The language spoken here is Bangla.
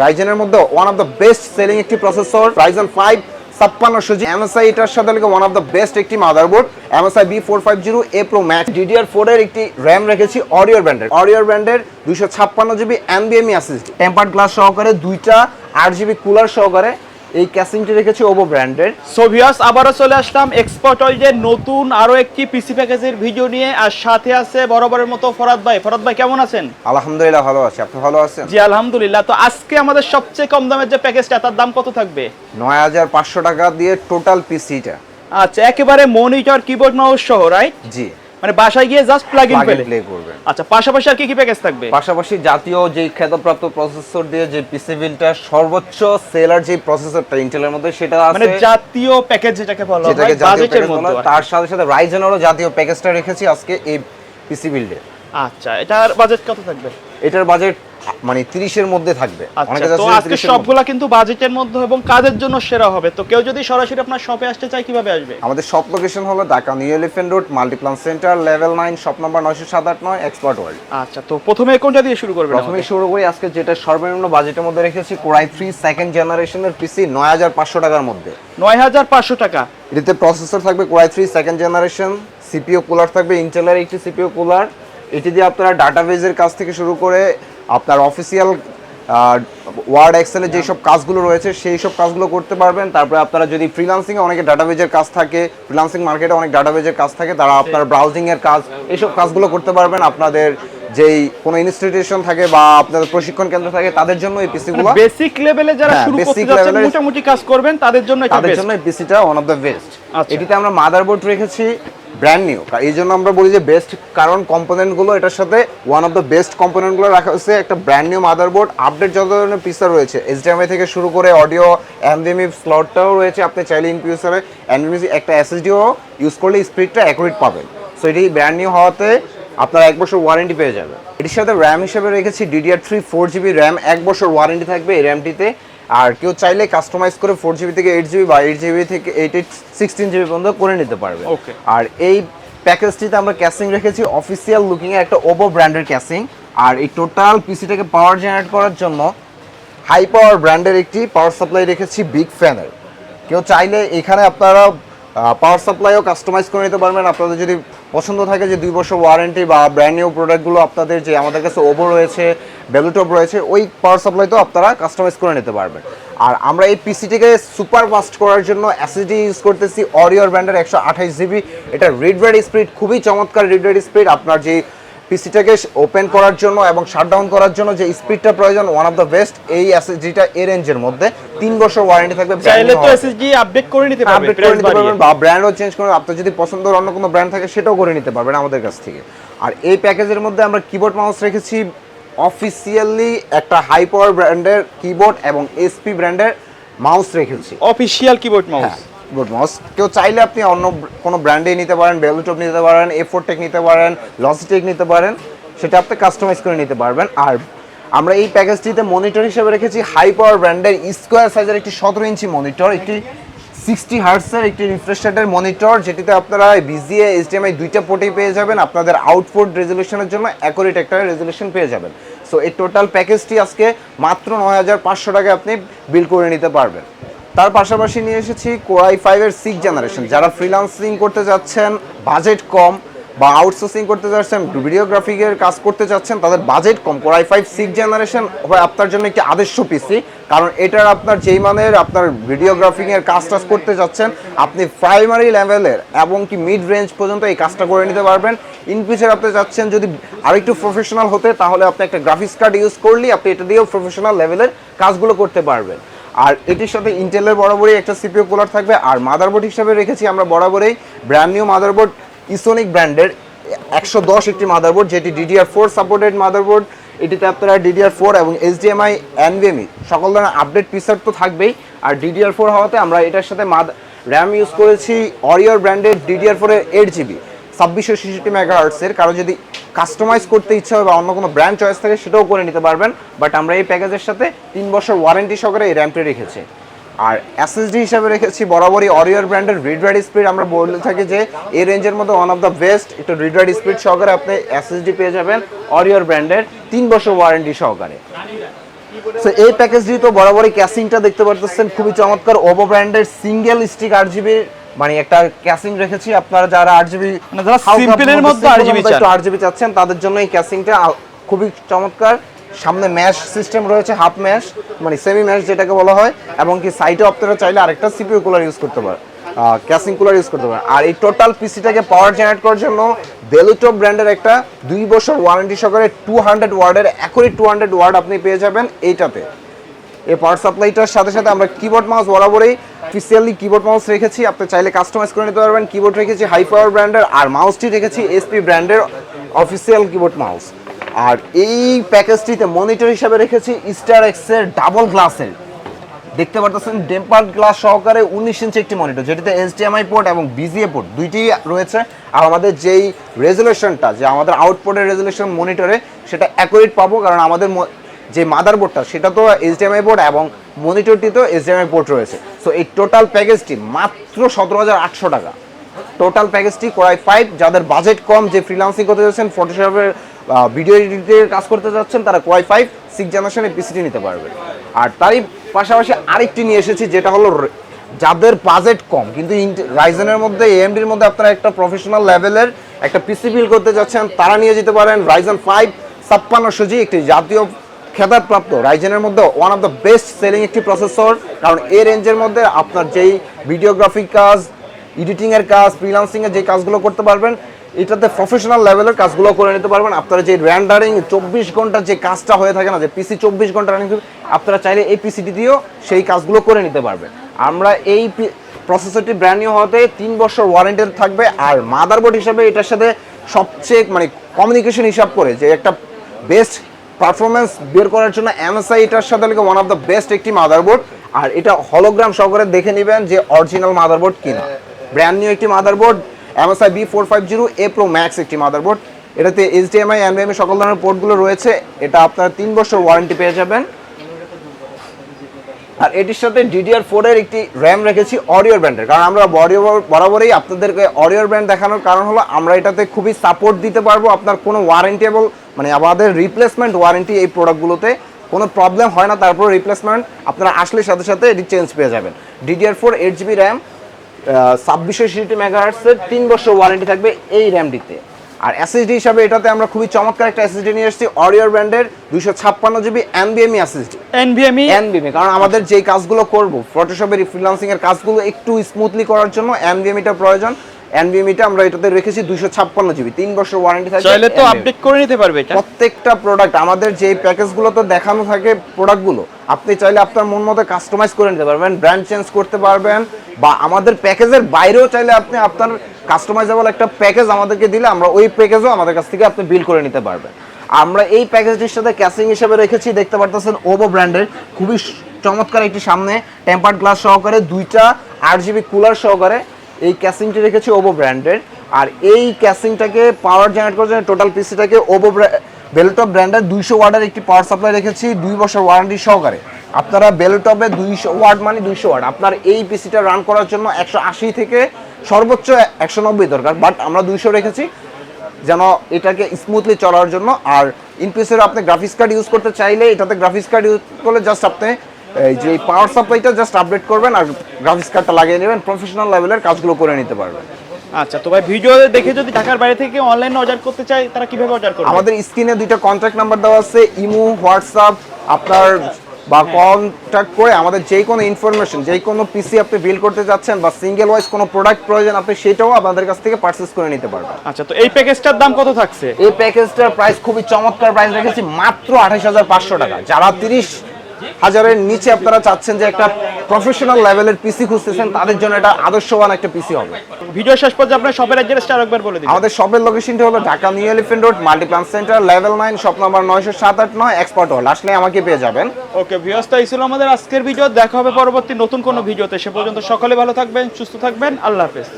রাইজেনের মধ্যে one of the best selling একটি প্রসেসর রাইজেন 5 5600 জি এমএসআই এটার সাথে লাগে ওয়ান অফ দ্য বেস্ট একটি motherboard MSI B450A Pro Max DDR4 এর একটি RAM রেখেছি অরিওর ব্র্যান্ডের 256 GB NVMe SSD tempered glass সহকারে দুইটা 8 জিবি কুলার সহকারে এই ক্যাসিংটি রেখেছি ওভো ব্র্যান্ডের। সো ভিউয়ার্স আবারো চলে আসলাম এক্সপার্ট ওয়ার্ল্ডের নতুন আরো একটি পিসি প্যাকেজের ভিডিও নিয়ে, আর সাথে আছে বরাবরের মতো ফরাদ ভাই কেমন আছেন? আলহামদুলিল্লাহ ভালো আছি, আপনি ভালো আছেন? জি আলহামদুলিল্লাহ। তো আজকে আমাদের সবচেয়ে কম দামের যে প্যাকেজটা তার দাম কত থাকবে? 9500 টাকা দিয়ে টোটাল পিসিটা। আচ্ছা, একেবারে মনিটর কিবোর্ড মাউস সহ, রাইট? জি, মানে বাসায় গিয়ে জাস্ট প্লাগ ইন প্লে করবেন। আচ্ছা, পাশাপাশি আর কি প্যাকেজ থাকবে? পাশাপাশি জাতীয় যে খ্যাতপ্রাপ্ত প্রসেসর দিয়ে যে পিসি বিলটা সর্বোচ্চ সেলার যে প্রসেসরটা ইন্টেলের মধ্যে সেটা আছে, মানে জাতীয় প্যাকেজ যেটাকে বলা হয় বাজেটের মধ্যে। তার সাথে সাথে রাইজেনেরও জাতীয় প্যাকেজটা রেখেছি আজকে এই পিসি বিল্ডে। আচ্ছা, এটার বাজেট কত থাকবে? এটার বাজেট মানে 30 এর মধ্যে থাকবে। তো আজকে সবগুলা কিন্তু বাজেটের মধ্যে এবং কাজের জন্য সেরা হবে। তো কেউ যদি সরাসরি আপনার শপে আসতে চায় কিভাবে আসবে? আমাদের শপ লোকেশন হলো Dhaka new elephant road Multiplan centre level 9 shop number 9789 expert world. আচ্ছা, তো প্রথমে কোনটা দিয়ে শুরু করবেন? প্রথমে শুরু করি আজকে যেটা সর্বনিম্ন বাজেটের মধ্যে রেখেছি Core i3 সেকেন্ড জেনারেশনের পিসি 9500 টাকার মধ্যে। 9500 টাকা। এতে প্রসেসর থাকবে Core i3 second generation, CPU cooler থাকবে ইন্টেলের একটি সিপিইউ কুলার। এটি দিয়ে আপনারা ডাটাবেজের কাজ থেকে শুরু করে আপনার অফিসিয়াল ওয়ার্ড এক্সেলের যেসব কাজগুলো রয়েছে সেই সব কাজগুলো করতে পারবেন। তারপরে আপনারা যদি ফ্রিল্যান্সিংয়ে অনেকে ডাটাবেজের কাজ থাকে, ফ্রিল্যান্সিং মার্কেটে অনেক ডাটাবেজের কাজ থাকে, তারা আপনার ব্রাউজিংয়ের কাজ এইসব কাজগুলো করতে পারবেন। আপনাদের যেই কোনো ইনস্টিটিউশন থাকে বা আপনাদের প্রশিক্ষণ কেন্দ্র থাকে তাদের জন্য এই পিসিগুলো বেসিক লেভেলে যারা শুরু করতে যাচ্ছেন মোটামুটি কাজ করবেন তাদের জন্য এই পিসিটা ওয়ান অফ দ্য বেস্ট। এটিতে আমরা মাদারবোর্ড রেখেছি ব্র্যান্ড নিউ, এই জন্য আমরা বলি যে বেস্ট, কারণ কম্পোনেন্টগুলো এটার সাথে ওয়ান অফ দ্য বেস্ট কম্পোনেন্টগুলো রাখা হয়েছে। একটা ব্র্যান্ড নিউ মাদারবোর্ড, আপডেট যত ধরনের পিসার রয়েছে HDMI থেকে শুরু করে অডিও NVMe স্লটটাও রয়েছে। আপনি চাইলে ইনফিউসারে NVMe একটা SSDও ইউজ করলে স্পিডটা অ্যাকুরেট পাবেন। সো এটি ব্র্যান্ড নিউ হওয়াতে আপনারা 1 বছর ওয়ারেন্টি পেয়ে যাবেন। এটির সাথে র্যাম হিসেবে রেখেছি DDR3 4GB র্যাম, 1 বছর ওয়ারেন্টি থাকবে এই র্যামটিতে। আর কেউ চাইলে কাস্টমাইজ করে 4GB থেকে 8GB বা 8GB থেকে 16GB পর্যন্ত করে নিতে পারবে। আর এই প্যাকেজটিতে আমরা ক্যাসিং রেখেছি অফিসিয়াল লুকিং এর একটা ওভো ব্র্যান্ডের ক্যাসিং। আর এই টোটাল পিসিটাকে পাওয়ার জেনারেট করার জন্য হাই পাওয়ার ব্র্যান্ডের একটি পাওয়ার সাপ্লাই রেখেছি বিগ ফ্যানের। কেউ চাইলে এখানে আপনারা পাওয়ার সাপ্লাইও কাস্টমাইজ করে নিতে পারবেন। আপনাদের যদি পছন্দ থাকে যে 2 বছর ওয়ারেন্টি বা ব্র্যান্ড নিউ প্রোডাক্টগুলো আপনাদের যে আমাদের কাছে ওভো রয়েছে, বেলুটপ রয়েছে, ওই পাওয়ার সাপ্লাইতেও আপনারা কাস্টমাইজ করে নিতে পারবেন। আর আমরা এই পিসিটিকে সুপার ফাস্ট করার জন্য এসএসডি ইউজ করতেছি অরিওর ব্র্যান্ডের 128 জিবি। এটা রিড রাইট স্পিড খুবই চমৎকার রিড রাইট স্পিড। আপনার যে পিসিটাকে ওপেন করার জন্য এবং শাটডাউন করার জন্য যে স্পিডটা প্রয়োজন ওয়ান অফ দ্য বেস্ট। এই এসএসডিটা এর রেঞ্জের মধ্যে 3 বছর ওয়ারেন্টি থাকবে। চাইলে তো এসএসডি আপডেট করে নিতে পারবেন বা ব্র্যান্ডও চেঞ্জ করে আপনার যদি পছন্দের অন্য কোনো ব্র্যান্ড থাকে সেটাও করে নিতে পারবেন আমাদের কাছ থেকে। আর এই প্যাকেজের মধ্যে আমরা কিবোর্ড মাউস রেখেছি অফিসিয়ালি একটা হাই পাওয়ার ব্র্যান্ডের কিবোর্ড এবং এসপি ব্র্যান্ডের মাউস রেখেছি, official keyboard mouse. Keyboard mouse কেউ চাইলে আপনি অন্য কোনো ব্র্যান্ডে নিতে পারেন, বেলুটপ নিতে পারেন, A4 নিতে পারেন, লজিটেক নিতে পারেন, সেটা আপনি কাস্টমাইজ করে নিতে পারবেন। আর আমরা এই প্যাকেজটিতে মনিটর হিসেবে রেখেছি হাই পাওয়ার ব্র্যান্ডের স্কোয়ার সাইজের একটি 17 ইঞ্চি মনিটর, একটি 60 হার্টসের একটি রিফ্রেশ রেটের মনিটর, যেটিতে আপনারা VGA HDMI দুইটা পোর্টেই পেয়ে যাবেন। আপনাদের আউটপুট রেজলিউশনের জন্য অ্যাকুরেট একটা রেজলিউশন পেয়ে যাবেন। সো এই টোটাল প্যাকেজটি আজকে মাত্র 9500 টাকায় আপনি বিল করে নিতে পারবেন। তার পাশাপাশি নিয়ে এসেছি Core i5 এর 6 জেনারেশন। যারা ফ্রিল্যান্সিং করতে যাচ্ছেন, বাজেট কম, বা আউটসোর্সিং করতে যাচ্ছেন, ভিডিওগ্রাফিকের কাজ করতে যাচ্ছেন, তাদের বাজেট কম, Core i5 6 জেনারেশন হয় আপনার জন্য একটি আদর্শ পিসি। কারণ এটার আপনার যেই মানের আপনার ভিডিওগ্রাফিংয়ের কাজ করতে যাচ্ছেন, আপনি প্রাইমারি লেভেলের এবং কি মিড রেঞ্জ পর্যন্ত এই কাজটা করে নিতে পারবেন। ইন ফিউচার আপনি যাচ্ছেন যদি আরেকটু প্রফেশনাল হতে, তাহলে আপনি একটা গ্রাফিক্স কার্ড ইউজ করলেই আপনি এটা দিয়েও প্রফেশনাল লেভেলের কাজগুলো করতে পারবেন। আর এটির সাথে ইন্টেলের বরাবরই একটা সিপিইউ কুলার থাকবে। আর মাদারবোর্ড হিসাবে রেখেছি আমরা বরাবরই ব্র্যান্ড নিউ মাদারবোর্ড ইসোনিক ব্র্যান্ডের 110 একটি মাদারবোর্ড, যেটি DDR4 সাপোর্টেড মাদারবোর্ড। এটিতে আপনারা DDR4 এবং HDMI NVMe সকল ধরনের আপডেট পিসার তো থাকবেই। আর DDR4 হওয়াতে আমরা এটার সাথে র্যাম ইউজ করেছি অরিওর ব্র্যান্ডের DDR4 এর 8GB 2666 মেগাহার্টজের। কারো যদি কাস্টমাইজ করতে ইচ্ছা হয় বা অন্য কোনো ব্র্যান্ড চয়েস থাকে সেটাও করে নিতে পারবেন। বাট আমরা এই প্যাকেজের সাথে 3 বছর ওয়ারেন্টি সহকারে এই র্যামটি রেখেছি। আর এসএসডি হিসাবে রেখেছি বরাবরই অরিওর ব্র্যান্ডের রিড রাইট স্পিড। আমরা বলে থাকি যে এই রেঞ্জের মধ্যে ওয়ান অফ দ্য বেস্ট একটু রিড রাইট স্পিড সহকারে আপনি এসএসডি পেয়ে যাবেন অরিওর ব্র্যান্ডের 3 বছর ওয়ারেন্টি সহকারে। সো এই প্যাকেজটি তো বরাবরই ক্যাসিংটা দেখতে পারতেছেন খুবই চমৎকার ওভো ব্র্যান্ডের সিঙ্গেল স্টিক 8GB মানে একটা ক্যাসিং রেখেছি। আপনারা যারা 8GB মানে যারা সিম্পলের মধ্যে 8GB চান, 8GB চাচ্ছেন তাদের জন্য এই ক্যাসিংটা খুবই চমৎকার। সামনে ম্যাশ সিস্টেম রয়েছে, হাফ ম্যাশ মানে সেমি ম্যাশ যেটাকে বলা হয়, এবং কি সাইডে আপনারা চাইলে আরেকটা সিপিইউ কুলার ইউজ করতে পারেন, ক্যাসিং কুলার ইউজ করতে পারেন। আর এই টোটাল পিসিটাকে পাওয়ার জেনারেট করার জন্য বেলুটপ ব্র্যান্ডের একটা 2 বছর ওয়ারেন্টি সহকারে 200 ওয়ার্ডের অ্যাকুরেট 200 ওয়ার্ড আপনি পেয়ে যাবেন এইটাতে। এই পাওয়ার সাপ্লাইটার সাথে সাথে আমরা কিবোর্ড মাউস বরাবরই অফিসিয়ালি কিবোর্ড মাউস রেখেছি, আপনি চাইলে কাস্টমাইজ করে নিতে পারবেন। কিবোর্ড রেখেছি হাই পাওয়ার ব্র্যান্ডের, আর মাউসটি রেখেছি এসপি ব্র্যান্ডের অফিসিয়াল কিবোর্ড মাউস। আর এই প্যাকেজটিতে মনিটর হিসাবে রেখেছি স্টার এক্সের ডাবল গ্লাসের, দেখতে পারতেছেন টেম্পার্ড গ্লাস সহকারে 19 ইঞ্চি একটি মনিটর, যেটিতে HDMI পোর্ট এবং BGA পোর্ট দুইটি রয়েছে। আর আমাদের যেই রেজুলেশনটা, যে আমাদের আউটপুটের রেজুলেশন মনিটরে, সেটা অ্যাকুরেট পাবো, কারণ আমাদের যে মাদারবোর্ডটা সেটা তো HDMI পোর্ট এবং মনিটরটিতেও HDMI পোর্ট রয়েছে। সো এই টোটাল প্যাকেজটি মাত্র 17,800 টাকা। টোটাল প্যাকেজটি কোরাই 5, যাদের বাজেট কম, যে ফ্রিল্যান্সিং করতে যাচ্ছেন, ফটোশপের ভিডিও এডিটের কাজ করতে যাচ্ছেন, তারা কোরাই 5 6 জেনারেশনের পিসিটি নিতে পারবে। আর তারই পাশাপাশি আরেকটি নিয়ে এসেছি, যেটা হলো যাদের বাজেট কম কিন্তু রাইজেনের মধ্যে AMDর মধ্যে আপনারা একটা প্রফেশনাল লেভেলের একটা পিসি বিল্ড করতে যাচ্ছেন, তারা নিয়ে যেতে পারেন রাইজেন 5 5600G, একটি জাতীয় খেতাবপ্রাপ্ত রাইজেনের মধ্যে one of the best selling একটি প্রসেসর। কারণ এই রেঞ্জের মধ্যে আপনার যেই ভিডিওগ্রাফিক কাজ, এডিটিংয়ের কাজ, ফ্রিল্যান্সিংয়ের যে কাজগুলো করতে পারবেন, এটাতে প্রফেশনাল লেভেলের কাজগুলো করে নিতে পারবেন। আপনারা যে র্যান্ডারিং 24 ঘন্টা যে কাজটা হয়ে থাকে না, যে পিসি 24 ঘন্টা রানিং, আপনারা চাইলে এই পিসিটি দিয়েও সেই কাজগুলো করে নিতে পারবেন। আমরা এই প্রসেসরটি ব্র্যান্ড নিউ হতে 3 বছর ওয়ারেন্টি থাকবে। আর মাদারবোর্ড হিসাবে এটার সাথে সবচেয়ে মানে কমিউনিকেশন হিসাব করে যে একটা বেস্ট পারফরমেন্স বের করার জন্য MSI এটার সাথে লাগে ওয়ান অফ দ্য বেস্ট একটি মাদারবোর্ড। আর এটা হলোগ্রাম সহকারে দেখে নেবেন যে অরিজিনাল মাদারবোর্ড কিনা। ব্র্যান্ড নিউ একটি motherboard, MSI B450A Pro Max একটি মাদারবোর্ড। এটাতে HDMI NVMe সকল ধরনের পোর্টগুলো রয়েছে। এটা আপনারা 3 বছর ওয়ারেন্টি পেয়ে যাবেন। আর এটির সাথে DDR4 এর একটি র্যাম রেখেছি অরিওর ব্র্যান্ডের, কারণ আমরা বরাবরই আপনাদেরকে অরিওর ব্র্যান্ড দেখানোর কারণ হলো আমরা এটাতে খুবই সাপোর্ট দিতে পারবো। আপনার কোনো ওয়ারেন্টেবল মানে আমাদের রিপ্লেসমেন্ট ওয়ারেন্টি এই প্রোডাক্টগুলোতে কোনো প্রবলেম হয় না, তারপর রিপ্লেসমেন্ট আপনারা আসলে সাথে সাথে এটি চেঞ্জ পেয়ে যাবেন। DDR4 8GB র্যাম, 2660 মেগাহার্টজের 3 বছর ওয়ারেন্টি থাকবে এই র্যামটিতে। আর SSD হিসাবে এটাতে আমরা খুবই চমৎকার একটা SSD নিয়ে এসেছি অরিওর ব্র্যান্ডের 256GB NVMe SSD। NVMe কারণ আমাদের যেই কাজগুলো করব, ফটোশপের ফ্রিল্যান্সিং এর কাজগুলো একটু স্মুথলি করার জন্য NVMe-টা প্রয়োজন। NVMe-টা আমরা এটাতে রেখেছি 256GB, 3 বছর ওয়ারেন্টি থাকবে। চাইলে তো আপডেট করে নিতে পারবে এটা। প্রত্যেকটা প্রোডাক্ট আমাদের যে প্যাকেজগুলো তো দেখানো থাকে প্রোডাক্টগুলো, আপনি চাইলে আপনার মন মতো কাস্টমাইজ করে নিতে পারবেন, ব্র্যান্ড চেঞ্জ করতে পারবেন, বা আমাদের প্যাকেজের বাইরেও চাইলে আপনি আপনার কাস্টমাইজেবল একটা প্যাকেজ আমাদেরকে দিলে আমরা ওই প্যাকেজও আমাদের কাছ থেকে আপনি বিল করে নিতে পারবেন। আমরা এই প্যাকেজটির সাথে ক্যাসিং হিসেবে রেখেছি, দেখতে পারতেছেন ওভো ব্র্যান্ডের খুবই চমৎকার একটি সামনে টেম্পার্ড গ্লাস সহকারে 2টা 8GB কুলার সহকারে এই ক্যাসিংটি রেখেছি ওভো ব্র্যান্ডের। আর এই ক্যাসিংটাকে পাওয়ার জেনারেট করার জন্য টোটাল পিসিটাকে ওভো বেলটপ ব্র্যান্ডের 200 ওয়াটের একটি পাওয়ার সাপ্লাই রেখেছি 2 বছর ওয়ারেন্টি সহকারে। আপনারা বেলটপে 200 ওয়াট মানে 200 ওয়াট, আপনার এই পিসিটা রান করার জন্য 180 থেকে সর্বোচ্চ 190 দরকার, বাট আমরা 200 রেখেছি যেন এটাকে স্মুথলি চলার জন্য। আর ইনপিসের আপনি গ্রাফিক্স কার্ড ইউজ করতে চাইলে এটাতে গ্রাফিক্স কার্ড ইউজ করলে জাস্ট আপনি এই যে পাওয়ার সাপ্লাইটা জাস্ট আপডেট করবেন আর গ্রাফিক্স কার্ডটা লাগিয়ে নেবেন, প্রফেশনাল লেভেলের কাজগুলো করে নিতে পারবেন। আচ্ছা, তো ভাই ভিডিও দেখে যদি ঢাকার বাইরে থেকে অনলাইনে অর্ডার করতে চাই তারা কিভাবে অর্ডার করবে? আমাদের স্ক্রিনে 2টা কন্ট্যাক্ট নাম্বার দেওয়া আছে, ইমো, হোয়াটসঅ্যাপ আপনার বা কন্ট্যাক্ট করে আমাদের যেই কোনো ইনফরমেশন, যেই কোনো পিসি আপনি বিল করতে যাচ্ছেন বা সিঙ্গেল ওয়াইজ কোনো প্রোডাক্ট প্রয়োজন, আপনি সেটাও আমাদের কাছ থেকে পারচেজ করে নিতে পারবেন। আচ্ছা, তো এই প্যাকেজটার দাম কত থাকছে? এই প্যাকেজটার প্রাইস খুবই চমৎকার প্রাইস রেখেছি মাত্র 28,500 টাকা। যারা 30,000-এর নিচে আপনারা চাচ্ছেন যে একটা প্রফেশনাল লেভেলের পিসি খুঁজতেছেন, তাদের জন্য এটা আদর্শবান একটা পিসি হবে। ভিডিও শেষ পর্যন্ত আপনার শপের অ্যাড্রেসটা আরেকবার বলে দিন। আমাদের শপের লোকেশনটা হলো Dhaka new elephant road, Multiplan centre, level 9, shop number 90789, expert হল। আসলে আমাকে পেয়ে যাবেন। ওকে ভিউয়ার্স, তাই ছিল আমাদের আজকের ভিডিও। দেখা হবে পরবর্তী নতুন কোনো ভিডিওতে। সে পর্যন্ত সকলে ভালো থাকবেন, সুস্থ থাকবেন। আল্লাহ হাফেজ।